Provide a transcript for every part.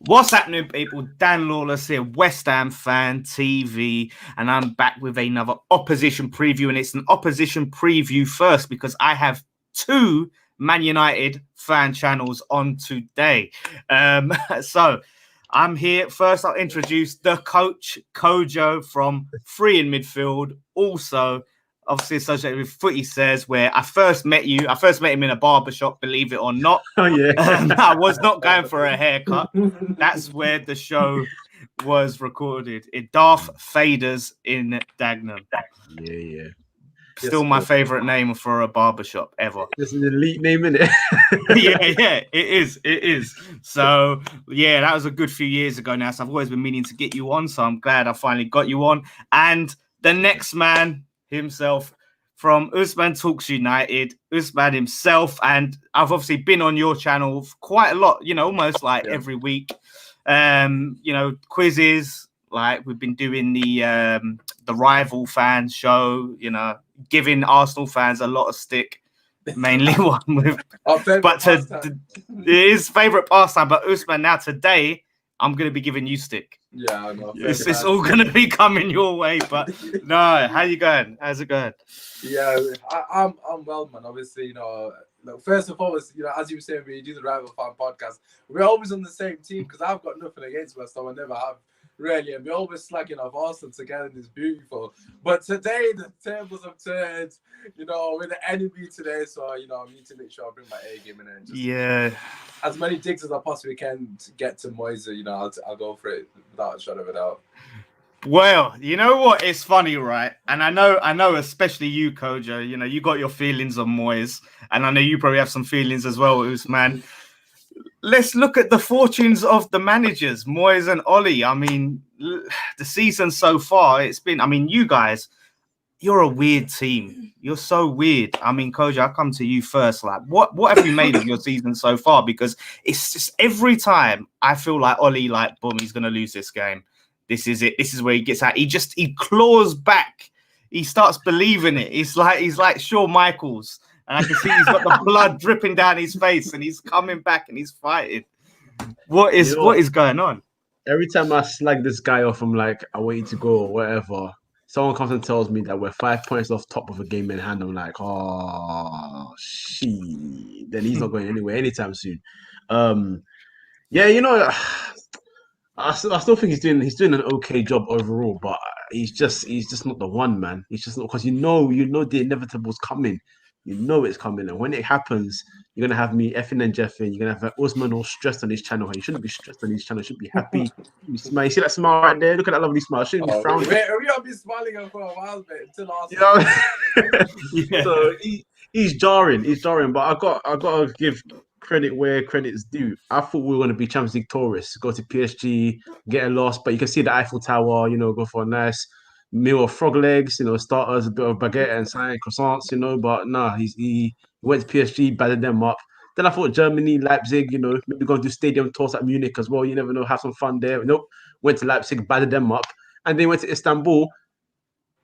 What's happening, people? Dan Lawless here, West Ham fan TV, and I'm back with another opposition preview. And it's an opposition preview first because I have two Man United fan channels on today. So I'm here. First, I'll introduce the coach, Kojo from Free in Midfield, also obviously associated with Footy Says, where I first met you. I first met him in a barbershop, believe it or not. Oh, yeah. I was not going for a haircut. That's where the show was recorded. In Darth Faders in Dagenham. Yeah. Still my favourite name for a barbershop ever. This is an elite name, isn't it? yeah, it is. So, yeah, that was a good few years ago now. So I've always been meaning to get you on. So I'm glad I finally got you on. And the next man himself from Usman Talks United, Usman himself. And I've obviously been on your channel quite a lot, almost like every week. Quizzes, like we've been doing the rival fan show, giving Arsenal fans a lot of stick, mainly one with his favourite pastime. But Usman, now today I'm going to be giving you stick. Yeah, I know. It's all going to be coming your way. But no, how you going? How's it going? Yeah, I'm well, man. Obviously, look, first and foremost, as you were saying, we do the Rival Fan podcast. We're always on the same team because I've got nothing against West Ham. I never have. Really, and we're always slacking off Arsenal together, and it's beautiful. But today, the tables have turned. We're the enemy today, so I need to make sure I bring my A game in and just as many digs as I possibly can to get to Moise. I'll go for it without a shadow of a doubt. Well, you know what? It's funny, right? And I know, especially you, Kojo. You got your feelings on Moise, and I know you probably have some feelings as well, Usman. Let's look at the fortunes of the managers, Moyes and Ollie. I mean, the season so far, it's been, you guys, you're a weird team. You're so weird. I mean, Kojo, I'll come to you first. Like, what have you made of your season so far? Because it's just every time I feel like Ollie, like, boom, he's going to lose this game. This is it. This is where he gets out. He claws back. He starts believing it. He's like Shawn Michaels. And I can see he's got the blood dripping down his face, and he's coming back and he's fighting. What is going on? Every time I slag this guy off, I'm like, I want you to go or whatever. Someone comes and tells me that we're 5 points off top of a game in hand. I'm like, oh, shit. Then he's not going anywhere anytime soon. I still think he's doing an okay job overall, but he's just not the one, man. He's just not, because the inevitable's coming. You know it's coming, and when it happens, you're gonna have me effing and jeffing. You're gonna have Usman all stressed on his channel. He shouldn't be stressed on his channel. He should be happy. You see that smile right there? Look at that lovely smile. Shouldn't be frowning. We have been smiling for a while, mate, until last. So he's jarring. But I gotta give credit where credit's due. I thought we were gonna be Champions League tourists, go to PSG, get a loss, but you can see the Eiffel Tower. Go for a nice meal of frog legs, starters, a bit of baguette and some croissants, but nah, he went to PSG, battered them up. Then I thought Germany, Leipzig, maybe going to do stadium tours at Munich as well. You never know, have some fun there. Nope, went to Leipzig, battered them up, and then went to Istanbul,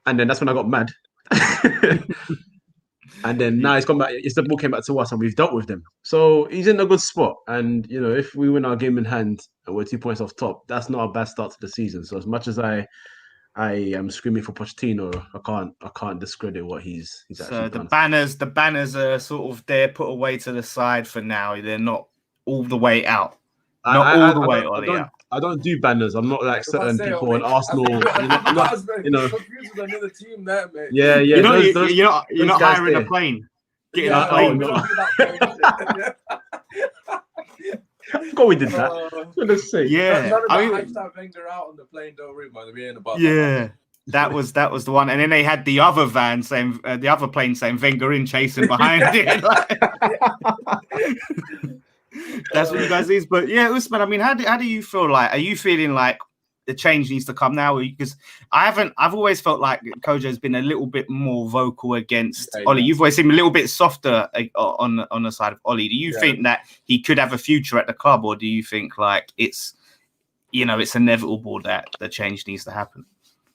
and then that's when I got mad. And then now Istanbul came back to us, and we've dealt with them. So he's in a good spot. And if we win our game in hand and we're 2 points off top, that's not a bad start to the season. So as much as I am screaming for Pochettino, I can't discredit what he's actually done. The banners are sort of there, put away to the side for now. They're not all the way out. I don't do banners. I'm not like certain people on Arsenal. Confused with another team there, mate. Yeah. You're not hiring a plane. Getting a plane. I forgot we did that. Let's see. Yeah, hashtag Wenger out on the plane. Don't worry, man. We ain't about that was the one, and then they had the other van saying the other plane saying Wenger in, chasing behind it. That's what you guys is. But yeah, Usman, I mean, how do you feel? Like, are you feeling like the change needs to come now? Because I've always felt like Kojo has been a little bit more vocal against Ollie. You've always seemed a little bit softer on the side of Ollie. Do you think that he could have a future at the club, or do you think like it's inevitable that the change needs to happen?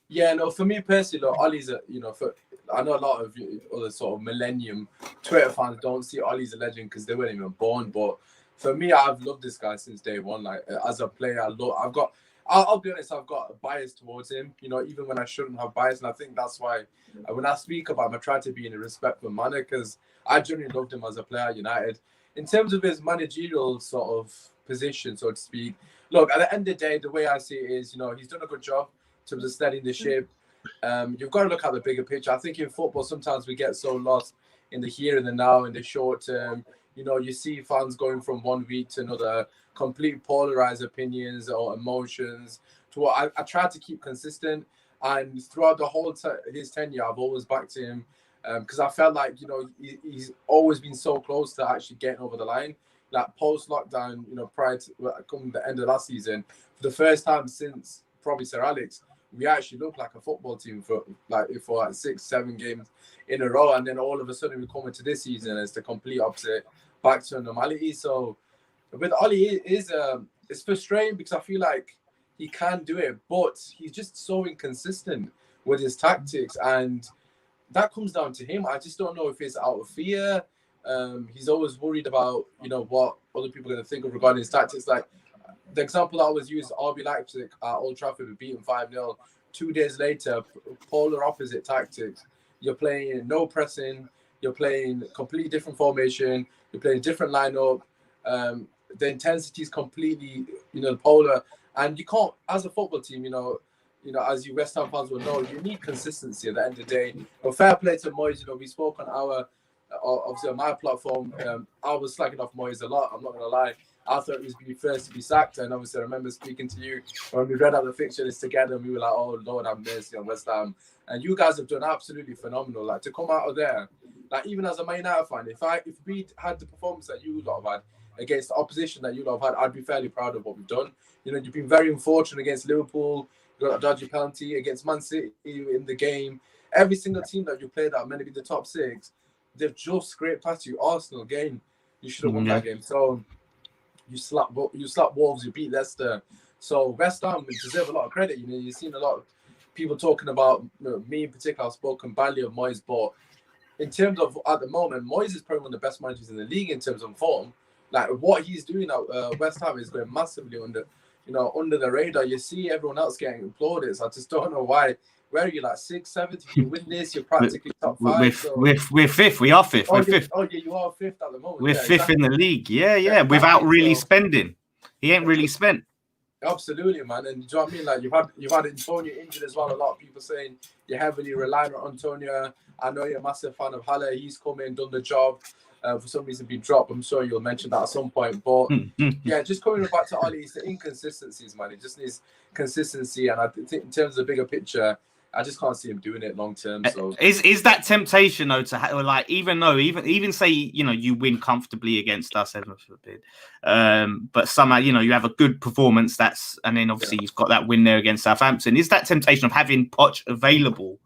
Yeah, no, for me personally, Ollie's I know a lot of other sort of millennium Twitter fans don't see Ollie as a legend because they weren't even born, but for me, I've loved this guy since day one. Like as a player, I'll be honest, I've got a bias towards him, you know, even when I shouldn't have bias. And I think that's why when I speak about him, I try to be in a respectful manner because I genuinely loved him as a player at United. In terms of his managerial sort of position, so to speak, look, at the end of the day, the way I see it is, you know, he's done a good job in terms of steadying the ship. You've got to look at the bigger picture. I think in football, sometimes we get so lost in the here and the now, in the short term. You know, you see fans going from one week to another, complete polarized opinions or emotions. To what I try to keep consistent, and throughout the whole his tenure, I've always backed him because I felt like, you know, he's always been so close to actually getting over the line. Like post lockdown, you know, prior to coming the end of last season, for the first time since probably Sir Alex, we actually looked like a football team for 6-7 games in a row, and then all of a sudden we come into this season as the complete opposite, back to normality. So with Ollie, it's frustrating because I feel like he can do it, but he's just so inconsistent with his tactics, and that comes down to him. I just don't know if it's out of fear. He's always worried about, you know, what other people are going to think of regarding his tactics. Like the example I always use, RB Leipzig at Old Trafford, we beat him 5-0. 2 days later, polar opposite tactics. You're playing no pressing. You're playing completely different formation. You're playing a different lineup. The intensity is completely, you know, polar. And you can't, as a football team, you know, as you West Ham fans will know, you need consistency at the end of the day. But fair play to Moyes. You know, we spoke on obviously on my platform. I was slacking off Moyes a lot. I'm not gonna lie. I thought he was be first to be sacked, and obviously I remember speaking to you when we read out the fixture list together, and we were like, "Oh Lord, have mercy on West Ham." And you guys have done absolutely phenomenal. Like to come out of there, like even as a Man United fan, if we had the performance that you lot have had against the opposition that you lot have had, I'd be fairly proud of what we've done. You know, you've been very unfortunate against Liverpool. You got a dodgy penalty against Man City in the game. Every single team that you played that meant to be the top 6, they've just scraped past you. Arsenal again, you should have won that game. So you slapped Wolves, you beat Leicester. So West Ham deserve a lot of credit. You know, you've seen a lot of people talking about, you know, me in particular. I've spoken badly of Moyes, but in terms of at the moment, Moyes is probably one of the best managers in the league in terms of form. Like what he's doing at West Ham is going massively under the radar. You see everyone else getting applauded. So I just don't know why. Where are you, like 6th, 7th? If you win this, you're practically top 5. We're 5th. We are 5th. We're 5th. Oh yeah, you are 5th at the moment. We're 5th in the league. Yeah. Without really spending. He ain't really spent. Absolutely, man. And do you know what I mean? Like you've had Antonio injured as well. A lot of people saying you're heavily relying on Antonio. I know you're a massive fan of Haller. He's come in, done the job. For some reason been dropped. I'm sure you'll mention that at some point. But yeah, just coming back to Ollie, it's the inconsistencies, man. It just needs consistency. And I think in terms of the bigger picture, I just can't see him doing it long term. So is that temptation though to like even say, you know, you win comfortably against us, heaven forbid, but somehow, you know, you have a good performance, and then obviously you've got that win there against Southampton. Is that temptation of having Poch available,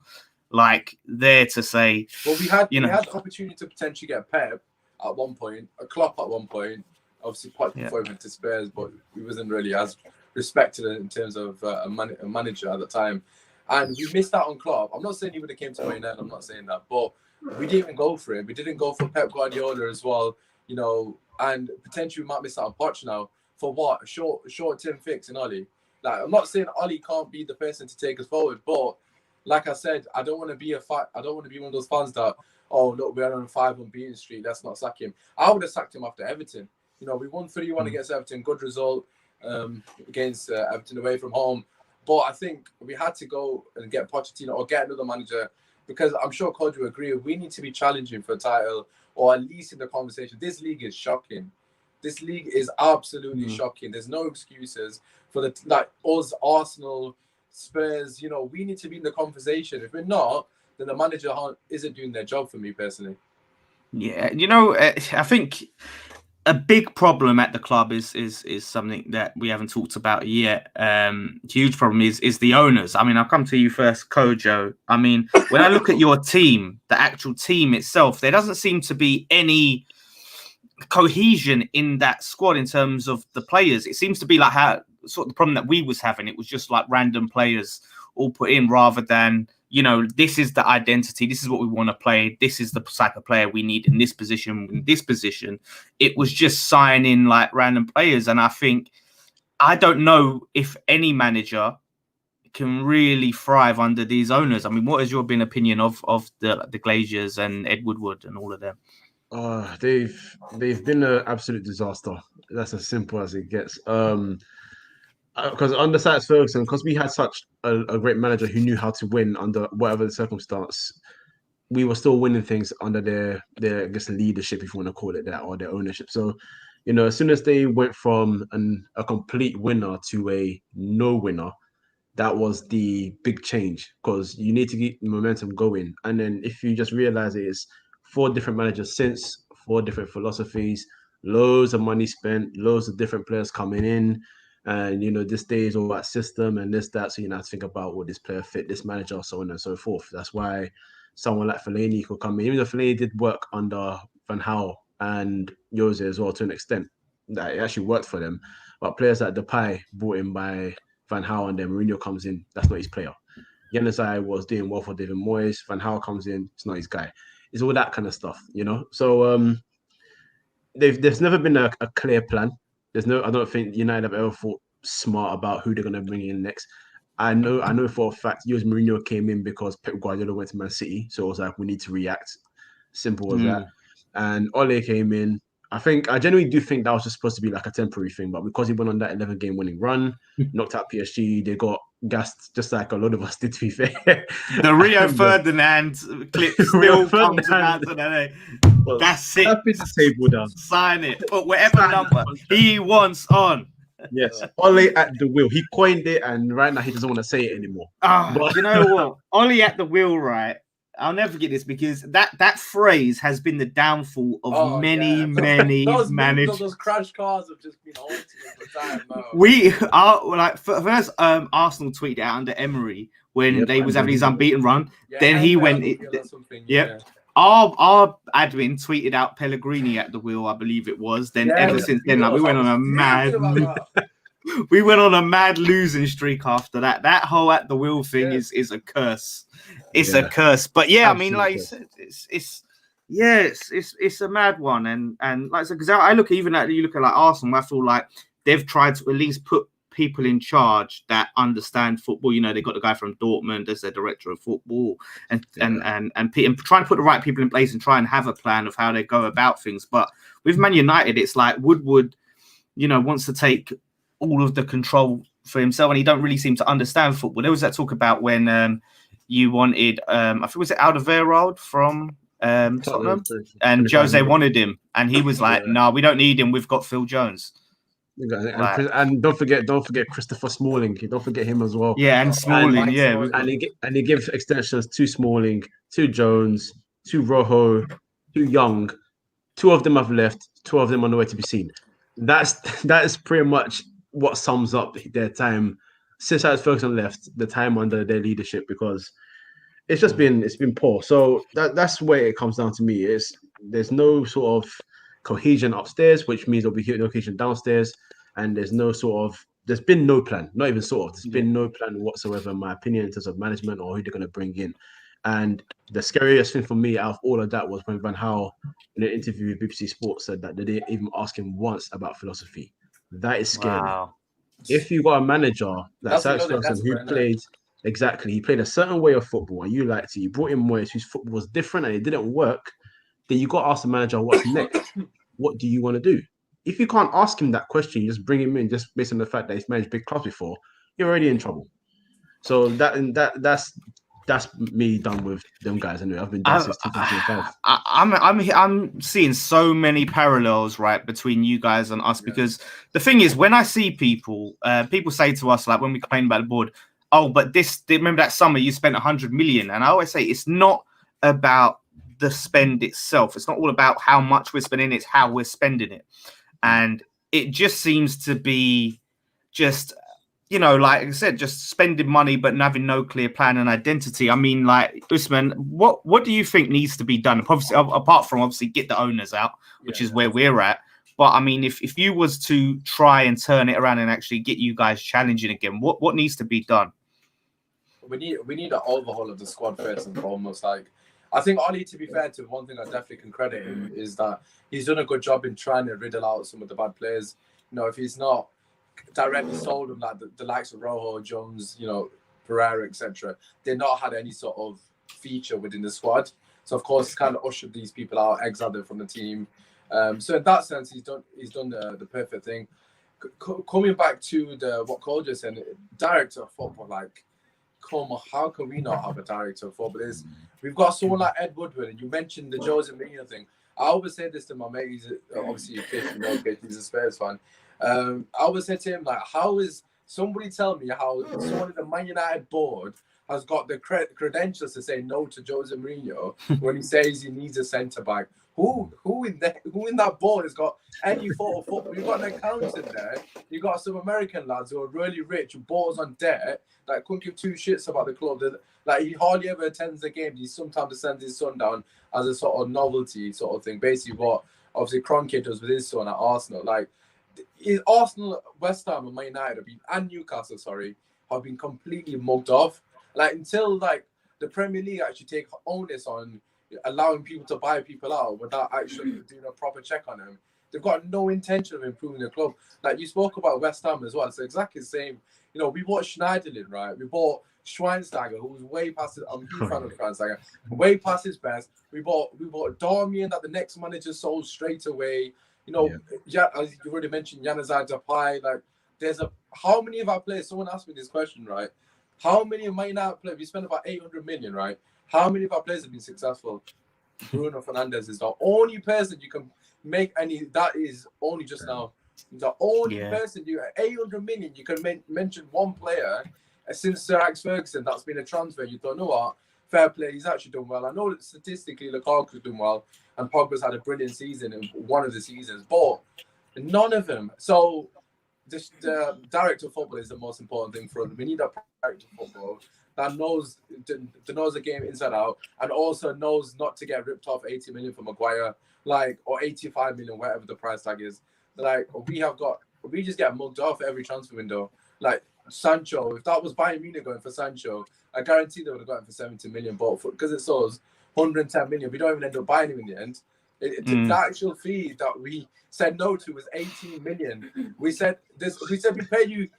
like there to say? Well, we had the opportunity to potentially get Pep at one point, a Klopp at one point. Obviously, Poch before he went to Spurs, but he wasn't really as respected in terms of a manager at the time. And we missed out on Klopp. I'm not saying he would have came to Man United. I'm not saying that, but we didn't even go for it. We didn't go for Pep Guardiola as well, you know. And potentially we might miss out on Poch now for what? A short-term fix in Ollie. Like I'm not saying Ollie can't be the person to take us forward, but like I said, I don't want to be one of those fans that, oh look, we're on a 5 unbeaten streak, let's not sack him. I would have sacked him after Everton. You know, we won 3-1 against Everton, good result against Everton away from home. But I think we had to go and get Pochettino or get another manager because I'm sure Coach will agree. We need to be challenging for a title or at least in the conversation. This league is shocking. This league is absolutely shocking. There's no excuses for us, Arsenal, Spurs. You know, we need to be in the conversation. If we're not, then the manager isn't doing their job for me personally. Yeah, you know, I think a big problem at the club is something that we haven't talked about yet. Huge problem is the owners. I mean, I'll come to you first, Kojo. I mean, when I look at your team, the actual team itself, there doesn't seem to be any cohesion in that squad in terms of the players. It seems to be like how sort of the problem that we was having. It was just like random players all put in rather than you know, this is the identity, this is what we want to play, this is the type of player we need in this position, It was just signing like random players. And I don't know if any manager can really thrive under these owners. I mean, what has your opinion of the Glaziers and Ed Woodward and all of them? They've been an absolute disaster. That's as simple as it gets. Because under Alex Ferguson, because we had such a great manager who knew how to win under whatever the circumstance, we were still winning things under their I guess leadership, if you want to call it that, or their ownership. So, you know, as soon as they went from a complete winner to a no winner, that was the big change, because you need to keep the momentum going. And then if you just realize it's 4 different managers since, 4 different philosophies, loads of money spent, loads of different players coming in. And, you know, this day is all about system and this, that. So you have to think about what this player fit, this manager, so on and so forth. That's why someone like Fellaini could come in. Even though Fellaini did work under Van Gaal and Jose as well to an extent, that it actually worked for them. But players like Depay brought in by Van Gaal, and then Mourinho comes in, that's not his player. Januzaj was doing well for David Moyes. Van Gaal comes in, it's not his guy. It's all that kind of stuff, you know? So there's never been a clear plan. I don't think United have ever thought smart about who they're going to bring in next. I know for a fact Jose Mourinho came in because Pep Guardiola went to Man City, so it was like, we need to react. Simple as that. And Ole came in. I genuinely do think that was just supposed to be like a temporary thing, but because he went on that 11-game winning run, knocked out PSG, they got gassed just like a lot of us did, to be fair. The Rio Ferdinand clip still comes out today. That's it. Happy to table down. Sign it. Put whatever number he wants on. Yes. Ole at the wheel. He coined it, and right now he doesn't want to say it anymore. You know what? Ole at the wheel, right? I'll never forget this, because that phrase has been the downfall of many managers. Those crash cars have just been haunting for time. We are like first. Arsenal tweeted out under Emery when they was having his unbeaten run. Then he went. Our admin tweeted out Pellegrini at the wheel, I believe it was. Then ever since then, like, we went on a mad. We went on a mad losing streak after that. That whole at the wheel thing is a curse. It's a curse. But yeah, absolutely. I mean, like you said, it's a mad one. And like I said, because I look even at like Arsenal, I feel like they've tried to at least put people in charge that understand football. You know, they got the guy from Dortmund as their director of football, and trying to put the right people in place and try and have a plan of how they go about things. But with Man United, it's like Woodward, you know, wants to take all of the control for himself, and he don't really seem to understand football. There was that talk about when you wanted, I think was it Alderweireld from Tottenham, and Jose wanted him, and he was like, "No, we don't need him. We've got Phil Jones." And don't forget Christopher Smalling. Don't forget him as well. Yeah, and Smalling. And he gives extensions to Smalling, to Jones, to Rojo, to Young. 2 of them have left. 2 of them on the way to be seen. That is pretty much what sums up their time since Alex Ferguson left, the time under their leadership, because it's been poor. So that's where it comes down to me. There's no sort of cohesion upstairs, which means there'll be no cohesion downstairs, and there's been no plan, not even sort of. There's been no plan whatsoever, in my opinion, in terms of management or who they're going to bring in. And the scariest thing for me out of all of that was when Van Gaal, in an interview with BBC Sports, said that they didn't even ask him once about philosophy. That is scary. Wow. If you got a manager that's Alex Ferguson who he played a certain way of football and you liked it, you brought in Moyes whose football was different and it didn't work, then you got to ask the manager what's next. What do you want to do? If you can't ask him that question, you just bring him in just based on the fact that he's managed big clubs before, you're already in trouble. So that's me done with them guys. Anyway, I've been done since 2005. I'm seeing so many parallels, right, between you guys and us, because the thing is, when I see people say to us, like when we complain about the board, oh, but remember that summer you spent 100 million, and I always say it's not about the spend itself. It's not all about how much we're spending; it's how we're spending it, and it just seems to be just. You know, like I said, just spending money but having no clear plan and identity. I mean, like, Usman, what do you think needs to be done? Obviously, apart from obviously get the owners out, which is where we're at. But I mean, if you was to try and turn it around and actually get you guys challenging again, what needs to be done? we need an overhaul of the squad first and foremost. Like, I think Ollie, to be fair to him, one thing I definitely can credit him is that he's done a good job in trying to riddle out some of the bad players. You know, if he's not directly sold them like the likes of Rojo, Jones, you know, Pereira, etc., they've not had any sort of feature within the squad. So of course, kind of ushered these people out, exiled them from the team. So in that sense, he's done the perfect thing. Coming back to what Cole just said, director of football, like, come on, how can we not have a director of football? We've got someone like Ed Woodward, and you mentioned the Jose Mourinho thing. I always say this to my mate. He's obviously he's a Spurs fan. I always say to him, like, how is somebody tell me how someone in the Man United board has got the credentials to say no to Jose Mourinho when he says he needs a centre back? Who in that board has got any thought of football? You've got an accountant there. You've got some American lads who are really rich, who bought us on debt, that couldn't give two shits about the club. Like, he hardly ever attends the games. He sometimes sends his son down as a sort of novelty sort of thing. Basically, what obviously Kroenke does with his son at Arsenal. Like, Arsenal, West Ham, and Man United and Newcastle, have been completely mugged off. Like, until like the Premier League actually take onus on allowing people to buy people out without actually doing a proper check on them, they've got no intention of improving the club. Like, you spoke about West Ham as well. It's exactly the same. You know, we bought Schneiderlin, right? We bought Schweinsteiger, who was way past it. I'm a huge fan of Schweinsteiger, way past his best. We bought Darmian, that the next manager sold straight away. You know, as you already mentioned, Januzaj Depay. Like, how many of our players? Someone asked me this question, right? How many of Man United players? We spent about 800 million, right? How many of our players have been successful? Bruno Fernandes is the only person you can make any. That is only just now. The only person 800 million. You can mention one player since Sir Alex Ferguson that's been a transfer. You thought, no, what? Fair play. He's actually done well. I know that statistically Lukaku's done well, and Pogba's had a brilliant season in one of the seasons, but none of them. So the director of football is the most important thing for us. We need a director of football that knows the game inside out, and also knows not to get ripped off 80 million for Maguire, like, or 85 million, whatever the price tag is. Like, we just get mugged off every transfer window. Like Sancho, if that was Bayern Munich going for Sancho, I guarantee they would have gotten for 70 million, but because it's us, 110 million, we don't even end up buying him in the end. The actual fee that we said no to was 18 million. We said we pay you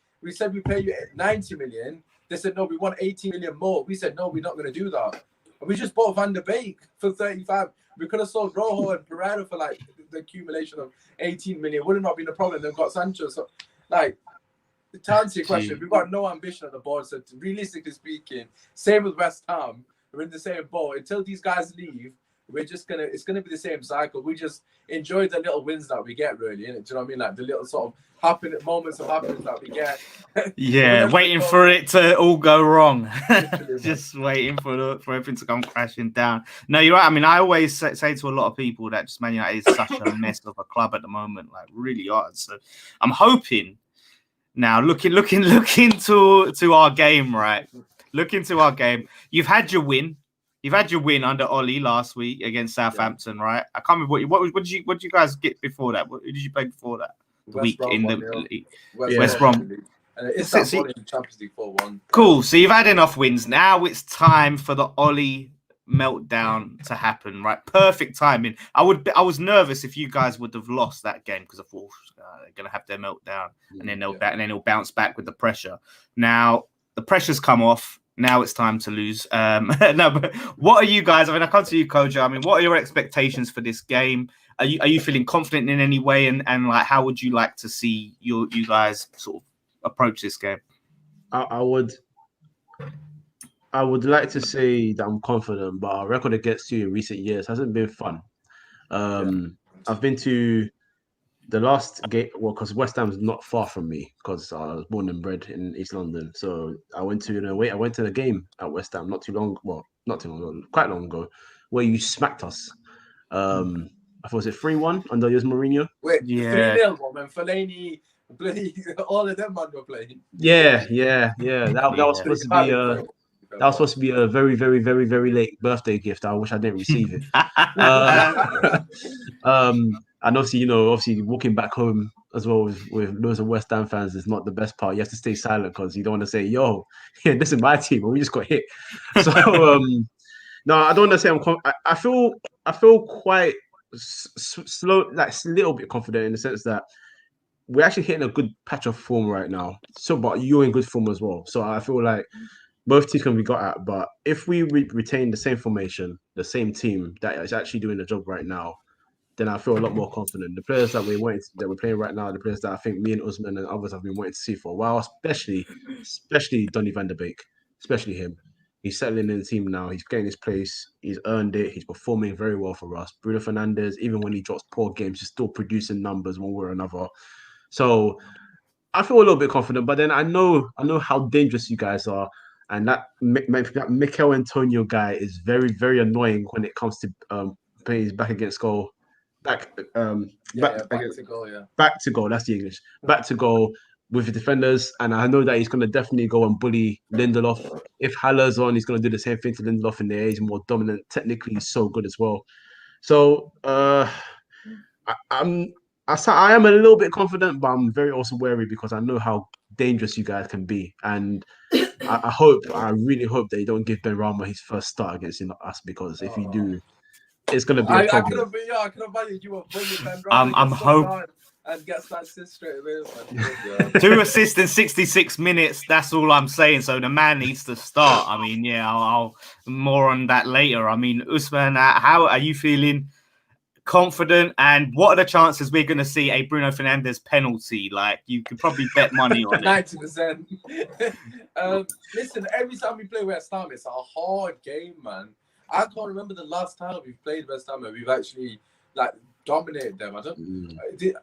90 million. They said no, we want 18 million more. We said no, we're not going to do that. And we just bought Van der Beek for 35. We could have sold Rojo and Pereira for like the accumulation of 18 million. Would have not been a problem. They've got Sancho. So, like, to answer your question, we've got no ambition at the board. So realistically speaking, same with West Ham. We're in the same boat. Until these guys leave, it's gonna be the same cycle. We just enjoy the little wins that we get, really, innit? Do you know what I mean? Like the little sort of moments of happiness that we get. Yeah, waiting for it to all go wrong. Just waiting for everything to come crashing down. No, you're right. I mean, I always say to a lot of people that just Man United is such a mess of a club at the moment, like really hard. So I'm hoping now, looking to our game, right? Look into our game. You've had your win. You've had your win under Ollie last week against Southampton, right? I can't remember what did you guys get before that? What did you play before that? Week in the league. West Brom. And it's that in Champions League 4-1. Cool. So you've had enough wins. Now it's time for the Ollie meltdown to happen, right? Perfect timing. I was nervous if you guys would have lost that game because I thought they're gonna have their meltdown and then they'll bounce back with the pressure. Now the pressure's come off. Now it's time to lose. No, but what are you guys? I mean, I come to you, Kojo. I mean, what are your expectations for this game? Are you feeling confident in any way? And like, how would you like to see you guys sort of approach this game? I would like to say that I'm confident, but our record against you in recent years hasn't been fun. I've been to the last game, well, because West Ham's not far from me, because I was born and bred in East London. So I went to the game at West Ham quite long ago, where you smacked us. I thought, was it 3-1 under Jose Mourinho? Wait, 3-0, man. Fellaini, all of them man were playing. Yeah. That was supposed to be that was supposed to be a very, very, very, very late birthday gift. I wish I didn't receive it. And obviously walking back home as well with loads of West Ham fans is not the best part. You have to stay silent because you don't want to say, "Yo, yeah, this is my team, but we just got hit." So no, I don't want to say I feel quite slow, like a little bit confident in the sense that we're actually hitting a good patch of form right now. So, but you're in good form as well. So I feel like both teams can be got at. But if we retain the same formation, the same team that is actually doing the job right now, then I feel a lot more confident. The players that we're playing right now, the players that I think me and Usman and others have been waiting to see for a while, especially Donny van de Beek, especially him. He's settling in the team now. He's getting his place. He's earned it. He's performing very well for us. Bruno Fernandes, even when he drops poor games, he's still producing numbers one way or another. So I feel a little bit confident, but then I know how dangerous you guys are, and that Mikel Antonio guy is very, very annoying when it comes to playing his back against goal. Back to goal, yeah. Back to goal, that's the English. Back to goal with the defenders, and I know that he's going to definitely go and bully Lindelof. If Haller's on, he's going to do the same thing to Lindelof in the air. He's more dominant. Technically, he's so good as well. So I am a little bit confident, but I'm very also wary because I know how dangerous you guys can be. And I really hope that you don't give Benrahma his first start against us, because if you do, it's going to be a problem. I could have valued you a bully Benrahma. I'm hoping. And gets that assist straight away. 2 assists in 66 minutes. That's all I'm saying. So the man needs to start. I mean, yeah, I'll more on that later. I mean, Usman, how are you feeling? Confident? And what are the chances we're going to see a Bruno Fernandes penalty? Like, you could probably bet money on it. 90%. Listen, every time we play West Ham, it's a hard game, man. I can't remember the last time we've played West Ham and we've actually dominated them. I don't. You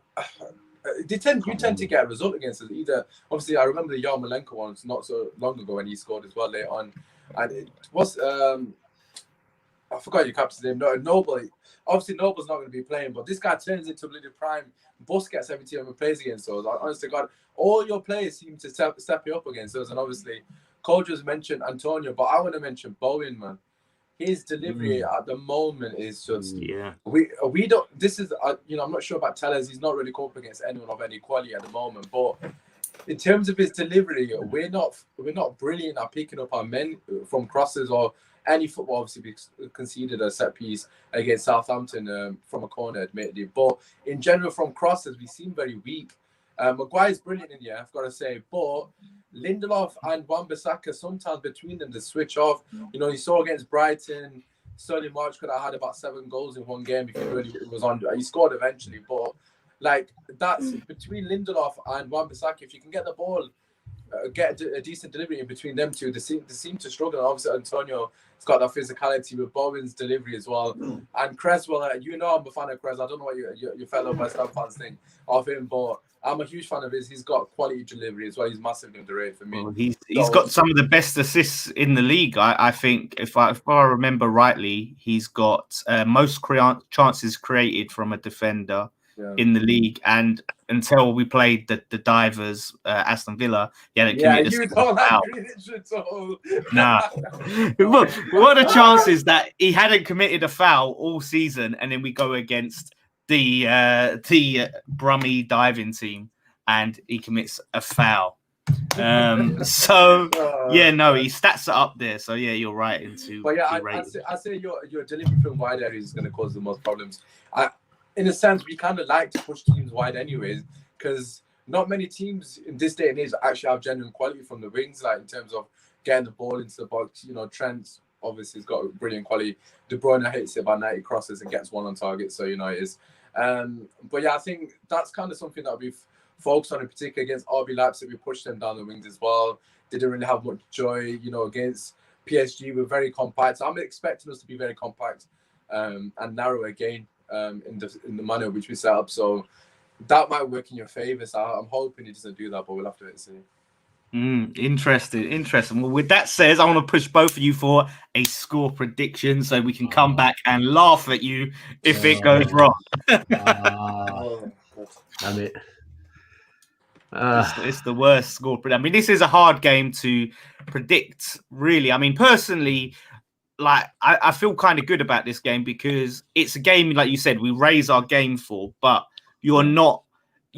tend to get a result against us. Either, obviously, I remember the Yarmolenko ones not so long ago when he scored as well later on, and it was I forgot your captain's name. Noble. Obviously, Noble's not going to be playing, but this guy turns into bloody prime Busquets every time he plays against us. Honestly, God, all your players seem to step you up against us, and obviously, Koja's mentioned Antonio, but I want to mention Bowen, man. His delivery at the moment is just we don't. This is I'm not sure about Tellez. He's not really going up against anyone of any quality at the moment. But in terms of his delivery, we're not brilliant at picking up our men from crosses or any football. Obviously, we conceded a set piece against Southampton from a corner, admittedly. But in general, from crosses, we seem very weak. Maguire's brilliant in here, I've got to say, but Lindelof and Wan-Bissaka, sometimes between them, they switch off. You saw against Brighton, Sterling March could have had about 7 goals in one game if he really was on. He scored eventually, but that's between Lindelof and Wan-Bissaka. If you can get the ball, get a decent delivery in between them two, they seem to struggle. And obviously, Antonio has got that physicality with Bowen's delivery as well. And Cresswell, I'm a fan of Cress. I don't know what your fellow West Ham fans think of him, but I'm a huge fan of his. He's got quality delivery as well. He's massively underrated for me. Well, he's got some of the best assists in the league. I think, if I remember rightly, he's got most chances created from a defender in the league. And until we played the Divers, Aston Villa, he hadn't committed a foul. Nah. Look, what are the chances that he hadn't committed a foul all season, and then we go against the Brummy diving team and he commits a foul. His stats are up there. So yeah, you're right. But yeah, I'd say your delivery from wide areas is going to cause the most problems. In a sense, we kind of like to push teams wide anyways, because not many teams in this day and age actually have genuine quality from the wings, like in terms of getting the ball into the box. Trent obviously has got brilliant quality. De Bruyne hits it about 90 crosses and gets one on target, so it is. But yeah, I think that's kind of something that we've focused on in particular against RB Leipzig. We pushed them down the wings as well. They didn't really have much joy, against PSG. We're very compact. So I'm expecting us to be very compact and narrow again in the manner which we set up. So that might work in your favour. So I'm hoping he doesn't do that, but we'll have to wait and see. Interesting. Well, with that said, I want to push both of you for a score prediction so we can come back and laugh at you if it goes wrong. Damn it. It's the worst score. I mean, this is a hard game to predict, really. I mean, personally, like I feel kind of good about this game because it's a game, like you said, we raise our game for, but you're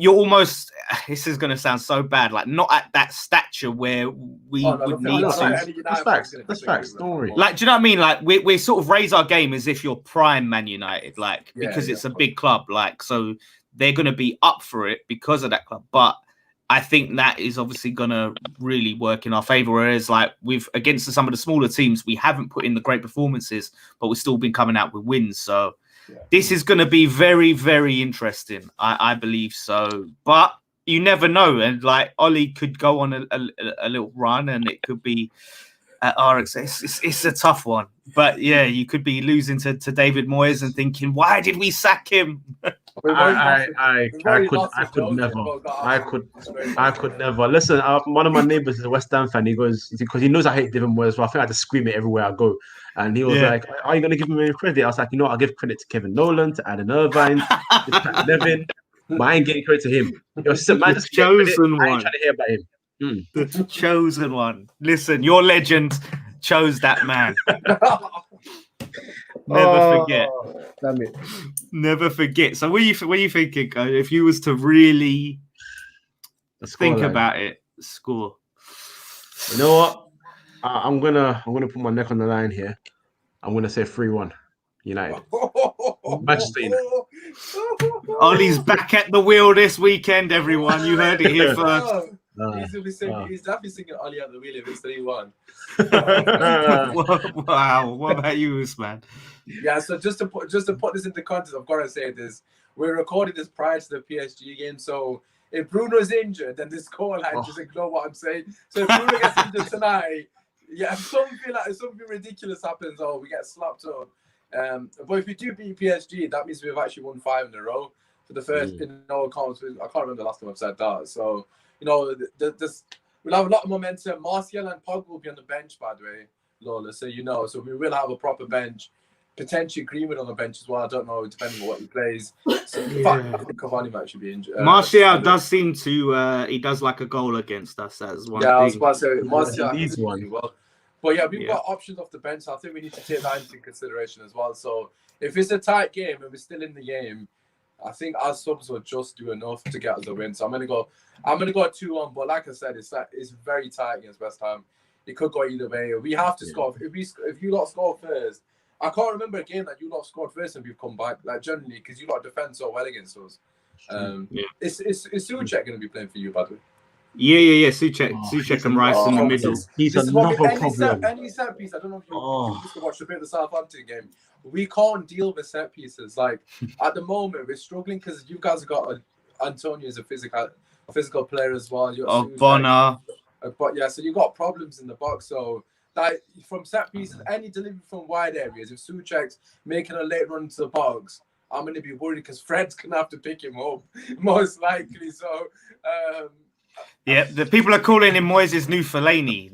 almost, this is going to sound so bad, like not at that stature where we would need to. That's facts. That's facts. Don't worry. Like, do you know what I mean? Like, we sort of raise our game as if you're prime Man United, like, because it's a big club, like, so they're going to be up for it because of that club. But I think that is obviously going to really work in our favor. Whereas, like, against some of the smaller teams, we haven't put in the great performances, but we've still been coming out with wins. So this is going to be very, very interesting. I believe so. But you never know. And, like, Ollie could go on a little run and it could be at RX. It's a tough one. But, yeah, you could be losing to David Moyes and thinking, why did we sack him? I could never. Listen, one of my neighbors is a West Ham fan. He goes, because he knows I hate David Moyes, so I think I had to scream it everywhere I go. And he was like, "Are you going to give him any credit?" I was like, I'll give credit to Kevin Nolan, to Adam Irvine, to Pat Nevin, but I ain't getting credit to him. The chosen one. I ain't trying to hear about him. The chosen one. Listen, your legend chose that man. Never forget. Damn it. Never forget. So what are you thinking, Coach? If you was to really think about it, score. You know what? I'm gonna put my neck on the line here. I'm gonna say 3-1 United. Manchester United. Ollie's back at the wheel this weekend, everyone. You heard it here first. He's definitely singing Ollie at the wheel if it's 3-1. Wow. What about you, Usman? Yeah, so just to put this into context, I've got to say this. We're recording this prior to the PSG game, so if Bruno's injured, then this scoreline, just ignore what I'm saying. So if Bruno gets injured tonight, if something ridiculous happens, we get slapped up. But if we do beat PSG, that means we've actually won 5 in a row for the first in all comps. I can't remember the last time I've said that. So, we'll have a lot of momentum. Martial and Pogba will be on the bench, by the way, Lola, so so we will have a proper bench. Potentially Greenwood on the bench as well. I don't know, depending on what he plays. So, in fact, I think Cavani might actually be injured. Martial does seem to, he does like a goal against us. That's one thing. I was about to say, Martial needs one. Well. But yeah, we've got options off the bench. So I think we need to take that into consideration as well. So if it's a tight game and we're still in the game, I think our subs will just do enough to get us a win. So I'm gonna go 2-1. But like I said, it's very tight against West Ham. It could go either way. We have to score. If you lot score first, I can't remember a game that you lot scored first and we've come back. Like generally, because you lot defend so well against us. Is Souček going to be playing for you, by the way? Yeah. Souček and Rice in the middle. He's another problem. Any set piece, I don't know if you used to watch a bit of the Southampton game. We can't deal with set pieces. Like at the moment, we're struggling because you guys have got Antonio as a physical player as well. Bonner. But yeah, so you got problems in the box. So like from set pieces, any delivery from wide areas, if Souček's making a late run to the box, I'm going to be worried because Fred's going to have to pick him up most likely. So. Yeah, the people are calling him Moyes' new Fellaini.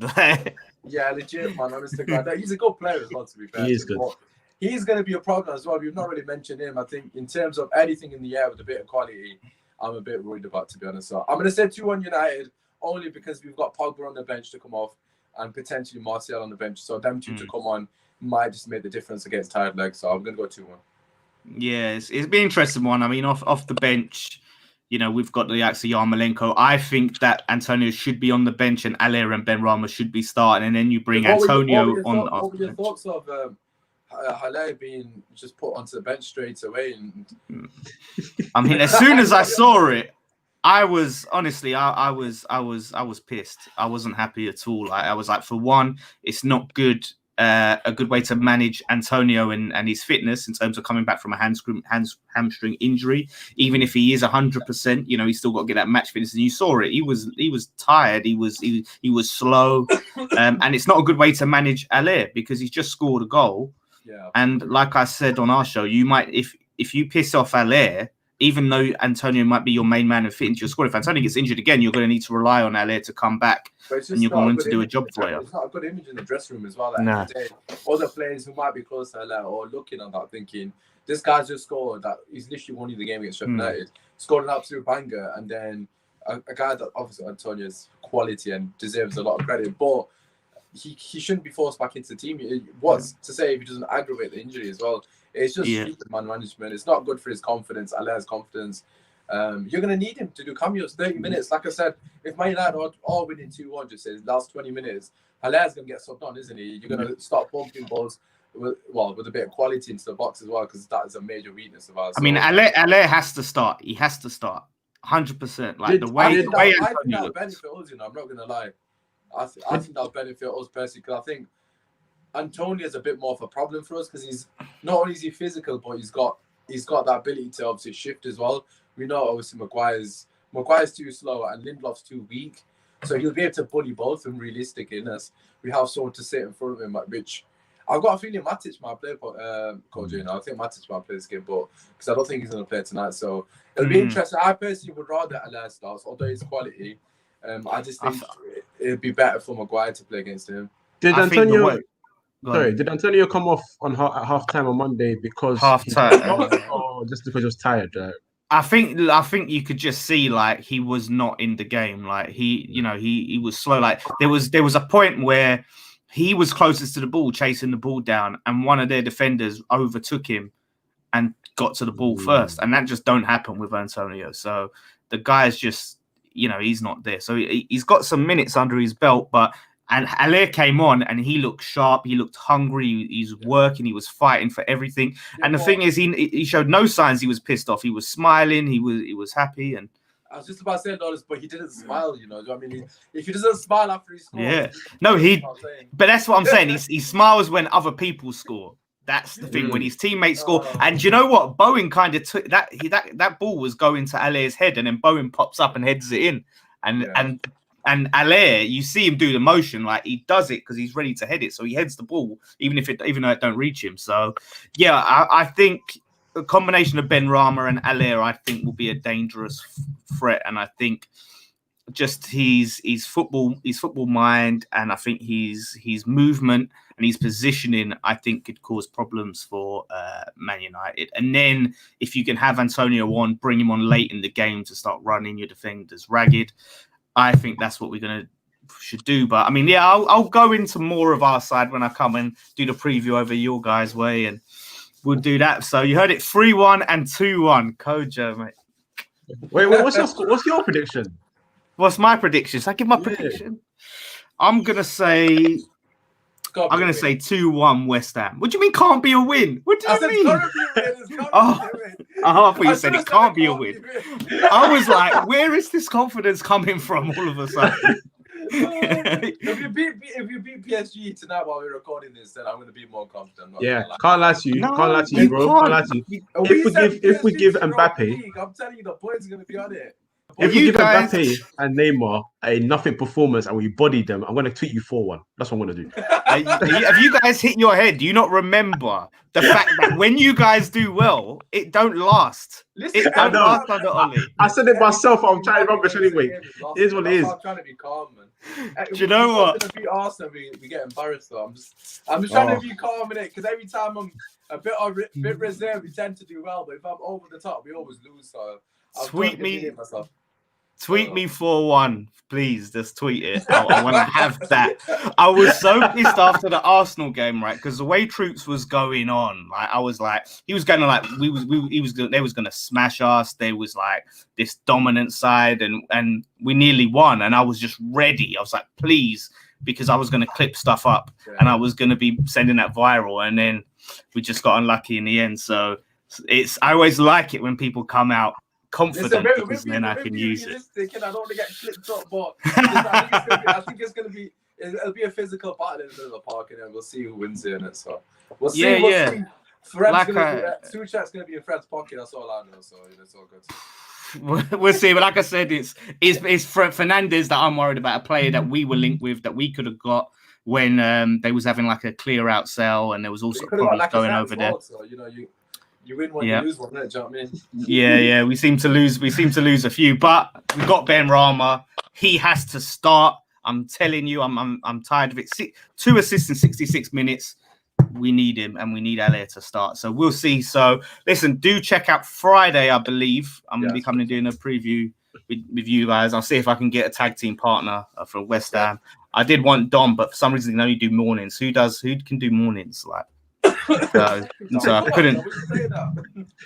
Yeah, legit, man. Honestly, he's a good player as well, to be fair. He is good. But he's going to be a problem as well. We've not really mentioned him. I think in terms of anything in the air with a bit of quality, I'm a bit worried about, to be honest. So I'm going to say 2-1 United, only because we've got Pogba on the bench to come off and potentially Martial on the bench. So them two to come on might just make the difference against tired legs. So I'm going to go 2-1. Yeah, it's been an interesting one. I mean, off the bench, we've got the likes of Yarmolenko. I think that Antonio should be on the bench and Haller and Benrahma should be starting, and then you bring Antonio on. What were your thoughts of Haller being just put onto the bench straight away? I mean, as soon as I saw it, I was honestly, I was pissed. I wasn't happy at all. I was like, for one, it's not good. A good way to manage Antonio and his fitness in terms of coming back from a hamstring injury. Even if he is 100%, he's still got to get that match fitness. And you saw it; he was tired. He was slow, and it's not a good way to manage Haller because he's just scored a goal. Yeah. And like I said on our show, you might if you piss off Haller, even though Antonio might be your main man and fit into your squad, if Antonio gets injured again, you're going to need to rely on Haller to come back, and you're going to do a job for you. It's not a good image in the dressing room as well. Other players who might be close to Haller or looking on that thinking, this guy's just scored that he's literally won the game against Sheffield United, scored an absolute banger, and then a guy that obviously Antonio's quality and deserves a lot of credit, but he shouldn't be forced back into the team. What's to say if he doesn't aggravate the injury as well? It's just stupid man management. It's not good for his confidence, Alai's confidence. You're going to need him to do cameos 30 minutes. Like I said, if Man United are winning 2-1, just say last 20 minutes, Alai's going to get subbed on, isn't he? You're going to start pumping balls with a bit of quality into the box as well, because that is a major weakness of ours. I mean, Alai has to start. He has to start 100%. Like I think that'll benefit us. I'm not going to lie. I think that'll benefit us personally, because I think Antonio is a bit more of a problem for us, because he's not only is he physical, but he's got that ability to obviously shift as well. We know obviously Maguire's too slow and Lindelof's too weak, so he'll be able to bully both of them realistically. Unless we have someone to sit in front of him, which I've got a feeling Matic might play. Coach, I think Matic might play this game, but because I don't think he's going to play tonight, so it'll be interesting. I personally would rather Alai starts, although his quality. I just think it'd be better for Maguire to play against him. Did Antonio come off at half time on Monday because half time, or just because he was tired? I think you could just see like he was not in the game. Like he was slow. Like there was a point where he was closest to the ball, chasing the ball down, and one of their defenders overtook him and got to the ball first. And that just don't happen with Antonio. So the guy's just, he's not there. So he's got some minutes under his belt, and Alai came on and he looked sharp. He looked hungry. He's working. He was fighting for everything. And the thing is, he showed no signs he was pissed off. He was smiling. He was happy. And I was just about to say Doris, but he didn't smile. I mean, if he doesn't smile after he scores, but that's what I'm saying. He smiles when other people score. That's the thing, when his teammates score. And you know what? Bowen kind of took that ball was going to Alai's head, and then Bowen pops up and heads it in. And Alai, you see him do the motion, like he does it because he's ready to head it. So he heads the ball, even though it don't reach him. So yeah, I think a combination of Benrahma and Alai, I think, will be a dangerous threat. And I think just his football mind, and I think his movement and his positioning, I think, could cause problems for Man United. And then if you can have Antonio on, bring him on late in the game to start running your defenders ragged, I think that's what we're should do. But I mean, yeah, I'll go into more of our side when I come and do the preview over your guys' way, and we'll do that. So you heard it 3-1 and 2-1. Kojo, mate. Wait, what's your prediction? What's my prediction? Should I give my prediction? I'm gonna say 2-1 West Ham. What do you mean can't be a win? What do you mean? I thought you said it can't be a win. I was like, where is this confidence coming from all of a sudden? If you beat PSG tonight while we're recording this, then I'm going to be more confident. Can't lie to you. Can't lie to you, bro. Can't lie to you. If we give Mbappe, I'm telling you, the points are going to be on it. If we give Mbappe and Neymar a nothing performance and we body them, I'm going to tweet you 4-1. That's what I'm going to do. Have you guys hit your head? Do you not remember the fact that when you guys do well, it don't last? Listen, it don't last under Oli. I said it myself. I'm trying to rubbish anyway. It is what it is. I'm trying to be calm, man. Do you know what? If we beat Arsenal, we get embarrassed, though. I'm just trying to be calm in it, because every time I'm a bit reserved, we tend to do well. But if I'm over the top, we always lose. So Tweet me 4-1, please. Just tweet it. I want to have that. I was so pissed after the Arsenal game, right? Because the way Troops was going on, like I was like, he was going to like, they was going to smash us. There was like this dominant side, and we nearly won. And I was just ready. I was like, please, because I was going to clip stuff up and I was going to be sending that viral. And then we just got unlucky in the end. So I always like it when people come out confident, because then I can use it. And I don't want to get clipped up, but I think it'll be a physical battle in the middle of the park, and then we'll see who wins it. So we'll see. Suchat's going to be in Fred's pocket. That's all I know. So it's all good. We'll see. But like I said, it's Fernandes that I'm worried about, a player that we were linked with, that we could have got when they was having like a clear out sale, and there was also problems going over there. So, you win one, you lose one, do you know what I mean? Yeah. We seem to lose a few, but we've got Benrahma. He has to start. I'm telling you, I'm tired of it. 2 assists in 66 minutes. We need him, and we need Alai to start. So we'll see. So listen, do check out Friday, I believe. I'm going to be coming and doing a preview with you guys. I'll see if I can get a tag team partner for West Ham. I did want Dom, but for some reason he can only do mornings. Who can do mornings? Like, so I couldn't.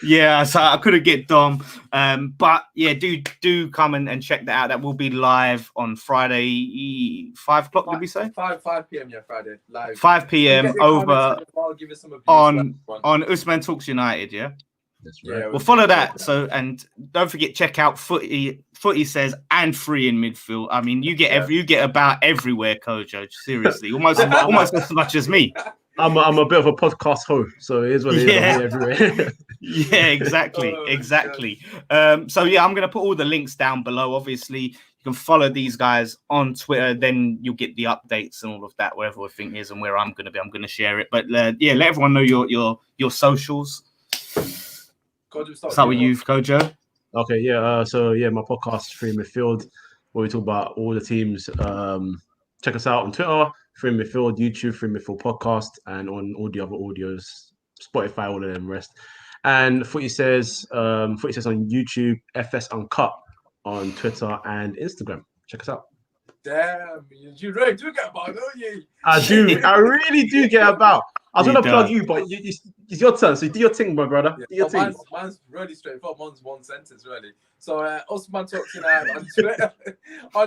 Yeah, so I couldn't get Dom. But yeah, do come and check that out. That will be live on Friday, 5 o'clock. Did we say 5 p.m. Yeah, Friday live. 5 p.m. over give us some on Usman Talks United. Yeah. That's right. Yeah, Well, follow that. So, and don't forget, check out Footy Says and Free in Midfield. I mean, you get about everywhere, Kojo. Seriously, almost as much as me. I'm a bit of a podcast host, so it is what it is. I'm everywhere. Yeah, exactly. So yeah, I'm gonna put all the links down below. Obviously, you can follow these guys on Twitter. Then you'll get the updates and all of that, wherever everything is and where I'm gonna be. I'm gonna share it. But yeah, let everyone know your socials. Start with you, Kojo. Okay, yeah. So yeah, my podcast, Free Midfield, where we talk about all the teams. Check us out on Twitter, Free Midfield, YouTube, Free Midfield Podcast, and on all the other audios, Spotify, all of them rest. And Footy Says on YouTube, FS Uncut on Twitter and Instagram. Check us out. Damn, you really do get about, don't you? I do. I really do get about. I was going to plug you, but it's your turn. So do your thing, my brother. Do your thing. Mine's really straightforward. Mine's one sentence, really. So, Usman Talks United on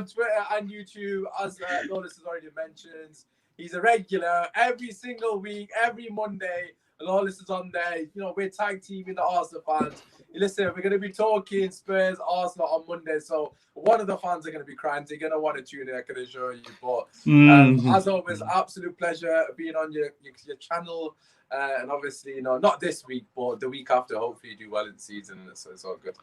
Twitter, and YouTube, as Lolis has already mentioned. He's a regular every single week, every Monday. Lolis is on there. You know, we're tag teaming the Arsenal fans. Listen, we're going to be talking Spurs, Arsenal on Monday. So one of the fans are going to be crying. They're going to want to tune in, I can assure you. But as always, absolute pleasure being on your channel. And obviously, you know, not this week, but the week after, hopefully you do well in season. So it's all good.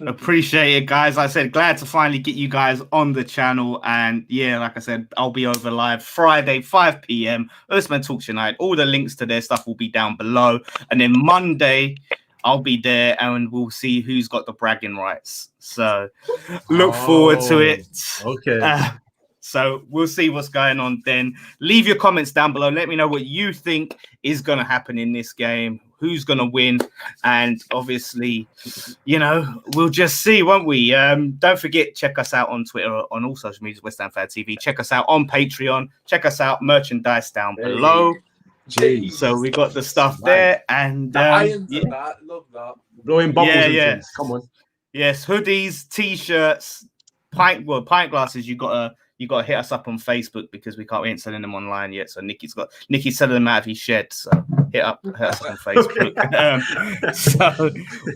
Appreciate it, guys. Like I said, glad to finally get you guys on the channel. And yeah, like I said, I'll be over live Friday, 5 p.m. Usman Talks United. All the links to their stuff will be down below. And then Monday, I'll be there and we'll see who's got the bragging rights. So look forward to it. Okay. So we'll see what's going on then. Leave your comments down below. Let me know what you think is going to happen in this game. Who's going to win? And obviously, you know, we'll just see, won't we? Don't forget, check us out on Twitter, on all social media, West Ham Fan TV. Check us out on Patreon. Check us out, merchandise down below. Jeez. So we got the stuff there. And love that. Blowing bubbles and things. Come on. Yes, hoodies, t-shirts, pint glasses. You got to hit us up on Facebook because we ain't selling them online yet. So Nicky's selling them out of his shed. So hit us on Facebook. So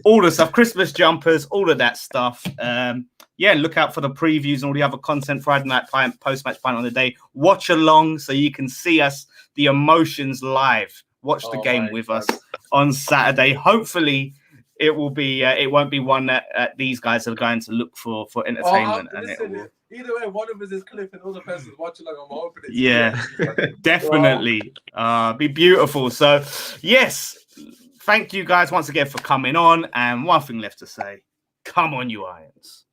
all the stuff, Christmas jumpers, all of that stuff. Yeah, look out for the previews and all the other content. Friday night pint, post-match pint on the day. Watch along so you can see us, the emotions live. Watch the game with us on Saturday. Hopefully, it will be. It won't be one that these guys are going to look for entertainment. Either way, one of us is Cliff and the other person's watching. Like I'm hoping it's definitely. Be beautiful. So, yes, thank you guys once again for coming on. And one thing left to say: come on, you Irons.